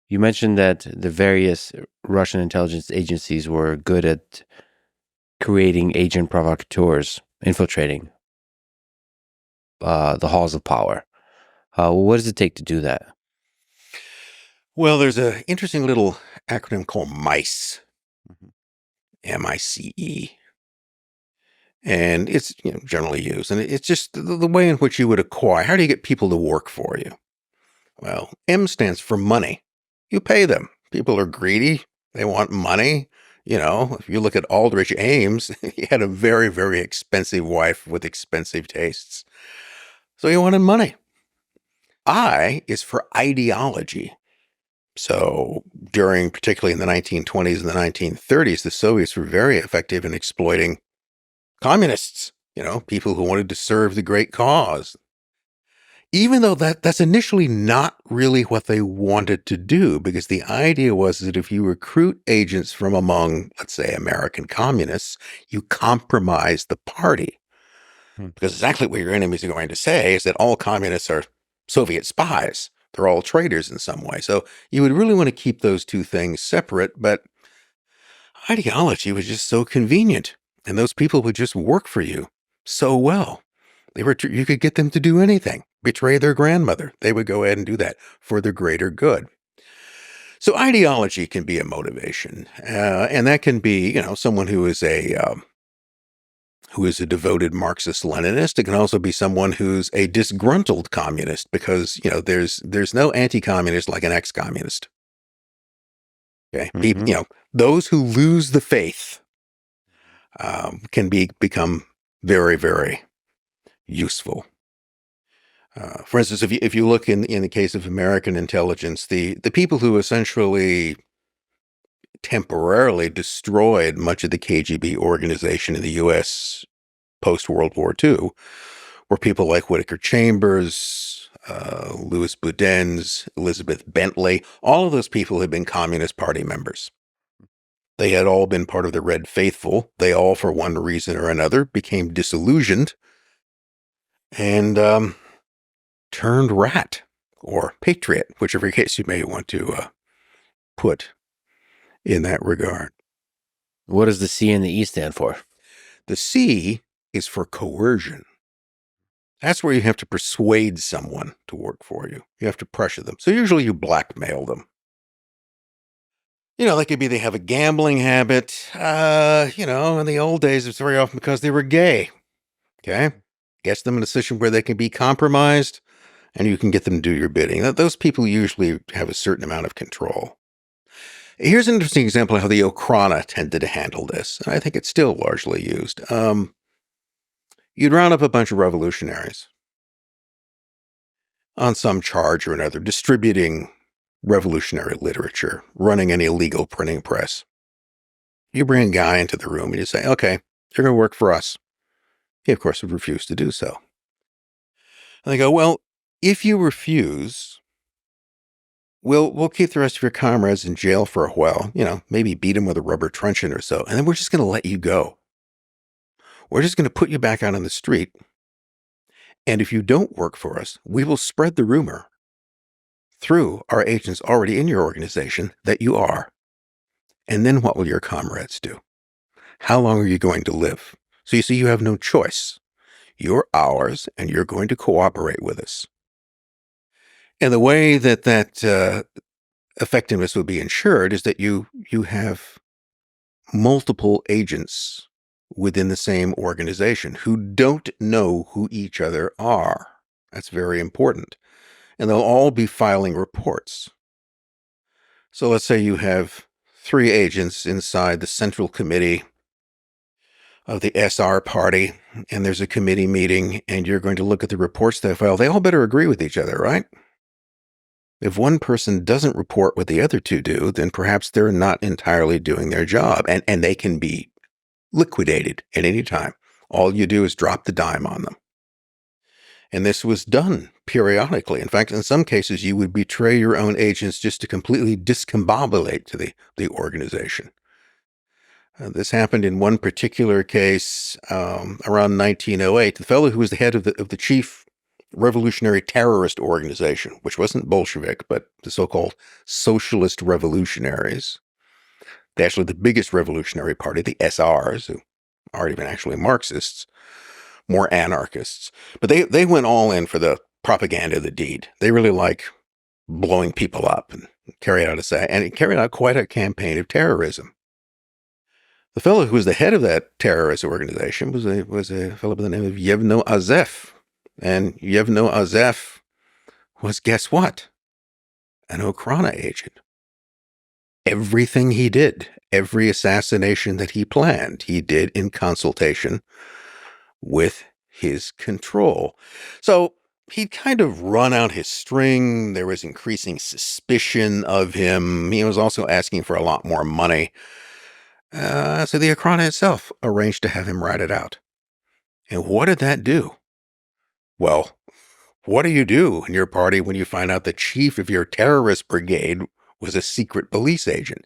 You mentioned that the various Russian intelligence agencies were good at creating agent provocateurs, infiltrating the halls of power. What does it take to do that? Well, there's an interesting little acronym called MICE, Mhm. MICE, and it's generally used. And it's just the way in which you would acquire. How do you get people to work for you? Well, M stands for money. You pay them. People are greedy. They want money. If you look at Aldrich Ames, he had a very, very expensive wife with expensive tastes. So he wanted money. I is for ideology. So particularly in the 1920s and the 1930s, the Soviets were very effective in exploiting communists, people who wanted to serve the great cause. Even though that's initially not really what they wanted to do, because the idea was that if you recruit agents from among, let's say, American communists, you compromise the party. Hmm. Because exactly what your enemies are going to say is that all communists are Soviet spies. They're all traitors in some way. So you would really want to keep those two things separate, but ideology was just so convenient. And those people would just work for you so well. You could get them to do anything, betray their grandmother. They would go ahead and do that for the greater good. So ideology can be a motivation, and that can be, someone who is a devoted Marxist-Leninist. It can also be someone who's a disgruntled communist, because there's no anti-communist like an ex-communist. Okay, people, Mm-hmm. those who lose the faith can become very, very useful. For instance, if you look in the case of American intelligence, the people who essentially temporarily destroyed much of the KGB organization in the U.S. post World War II were people like Whittaker Chambers, Louis Boudin's, Elizabeth Bentley. All of those people had been Communist Party members. They had all been part of the Red Faithful. They all, for one reason or another, became disillusioned and turned rat or patriot, whichever case you may want to put in that regard. What does the C and the E stand for? The C is for coercion. That's where you have to persuade someone to work for you. You have to pressure them. So usually you blackmail them. That could be they have a gambling habit. In the old days, it's very often because they were gay. Okay? Gets them in a position where they can be compromised and you can get them to do your bidding. Those people usually have a certain amount of control. Here's an interesting example of how the Okhrana tended to handle this, and I think it's still largely used. You'd round up a bunch of revolutionaries on some charge or another, distributing revolutionary literature, running an illegal printing press. You bring a guy into the room and you say, okay, you're going to work for us. He, of course, would refuse to do so. And they go, well, if you refuse, we'll keep the rest of your comrades in jail for a while, maybe beat them with a rubber truncheon or so, and then we're just going to let you go. We're just going to put you back out on the street. And if you don't work for us, we will spread the rumor through our agents already in your organization that you are. And then what will your comrades do? How long are you going to live? So you see, you have no choice. You're ours, and you're going to cooperate with us. And the way that effectiveness would be ensured is that you have multiple agents within the same organization who don't know who each other are. That's very important. And they'll all be filing reports. So let's say you have 3 agents inside the central committee of the SR party, and there's a committee meeting, and you're going to look at the reports they file. They all better agree with each other, right? If one person doesn't report what the other 2 do, then perhaps they're not entirely doing their job, and they can be liquidated at any time. All you do is drop the dime on them. And this was done periodically. In fact, in some cases, you would betray your own agents just to completely discombobulate to the organization. This happened in one particular case around 1908. The fellow who was the head of the chief revolutionary terrorist organization, which wasn't Bolshevik, but the so-called socialist revolutionaries. They're actually the biggest revolutionary party, the SRs, who aren't even actually Marxists, more anarchists. But they went all in for the propaganda of the deed. They really like blowing people up and carried out quite a campaign of terrorism. The fellow who was the head of that terrorist organization was a fellow by the name of Yevno Azef. And Yevno Azef was, guess what? An Okhrana agent. Everything he did, every assassination that he planned, he did in consultation with his control. So he'd kind of run out his string. There was increasing suspicion of him. He was also asking for a lot more money. So the Okhrana itself arranged to have him ratted out. And what did that do? Well, what do you do in your party when you find out the chief of your terrorist brigade was a secret police agent?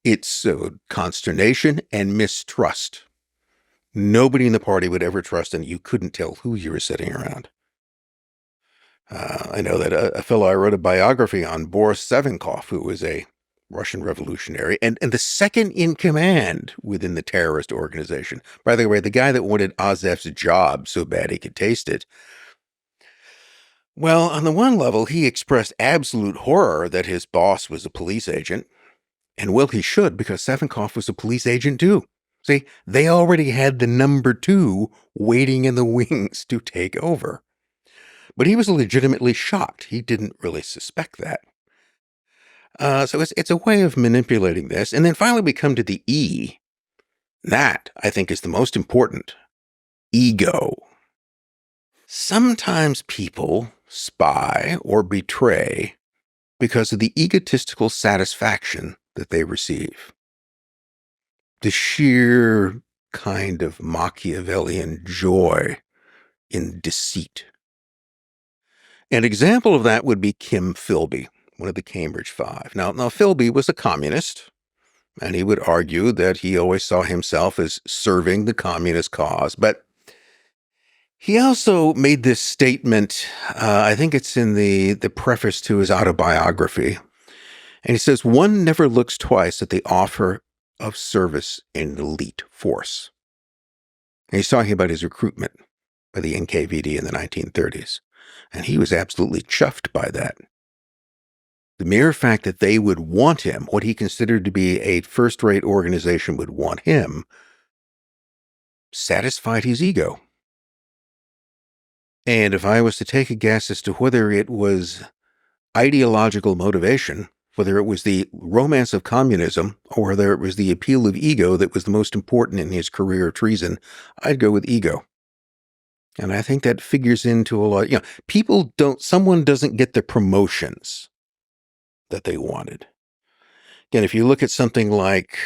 It sowed consternation and mistrust. Nobody in the party would ever trust, and you couldn't tell who you were sitting around. I know that a fellow I wrote a biography on, Boris Savinkov, who was a Russian revolutionary and the second in command within the terrorist organization. By the way, the guy that wanted Azef's job so bad he could taste it. Well, on the one level, he expressed absolute horror that his boss was a police agent. And well, he should, because Savinkov was a police agent too. See, they already had the number two waiting in the wings to take over. But he was legitimately shocked. He didn't really suspect that. So it's a way of manipulating this. And then finally we come to the E. That, I think, is the most important. Ego. Sometimes people spy or betray because of the egotistical satisfaction that they receive. The sheer kind of Machiavellian joy in deceit. An example of that would be Kim Philby, one of the Cambridge Five. Now Philby was a communist, and he would argue that he always saw himself as serving the communist cause. But he also made this statement, I think it's in the preface to his autobiography, and he says, "One never looks twice at the offer of service in an elite force." And he's talking about his recruitment by the NKVD in the 1930s. And he was absolutely chuffed by that. The mere fact that they would want him, what he considered to be a first-rate organization would want him, satisfied his ego. And if I was to take a guess as to whether it was ideological motivation, whether it was the romance of communism, or whether it was the appeal of ego that was the most important in his career of treason, I'd go with ego. And I think that figures into a lot, someone doesn't get the promotions that they wanted. Again, if you look at something like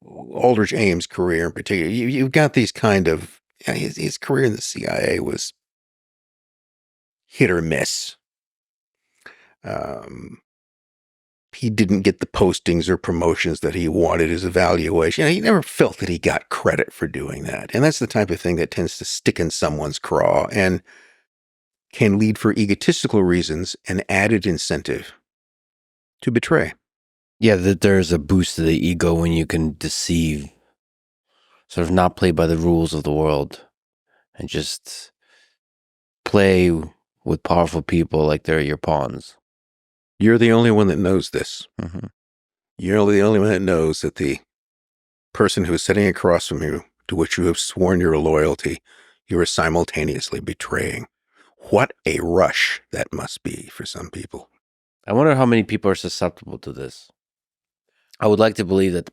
Aldrich Ames' career in particular, you've got these kind of, his career in the CIA was hit or miss. He didn't get the postings or promotions that he wanted as evaluation. He never felt that he got credit for doing that. And that's the type of thing that tends to stick in someone's craw and can lead for egotistical reasons an added incentive to betray. Yeah, that there's a boost to the ego when you can deceive, sort of not play by the rules of the world and just play with powerful people like they're your pawns. You're the only one that knows this. Mm-hmm. You're the only one that knows that the person who is sitting across from you, to which you have sworn your loyalty, you are simultaneously betraying. What a rush that must be for some people. I wonder how many people are susceptible to this. I would like to believe that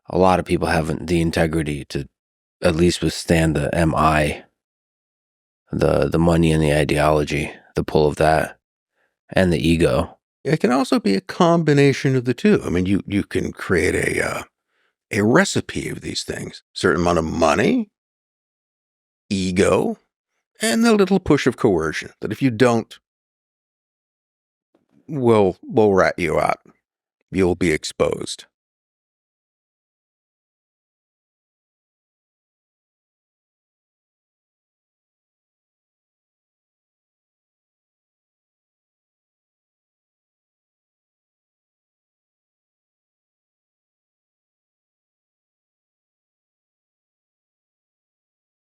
a lot of people have the integrity to at least withstand the MI, the money and the ideology, the pull of that, and the ego. It can also be a combination of the two. I mean, you can create a recipe of these things. Certain amount of money, ego, and a little push of coercion. That if you don't, we'll rat you out. You'll be exposed.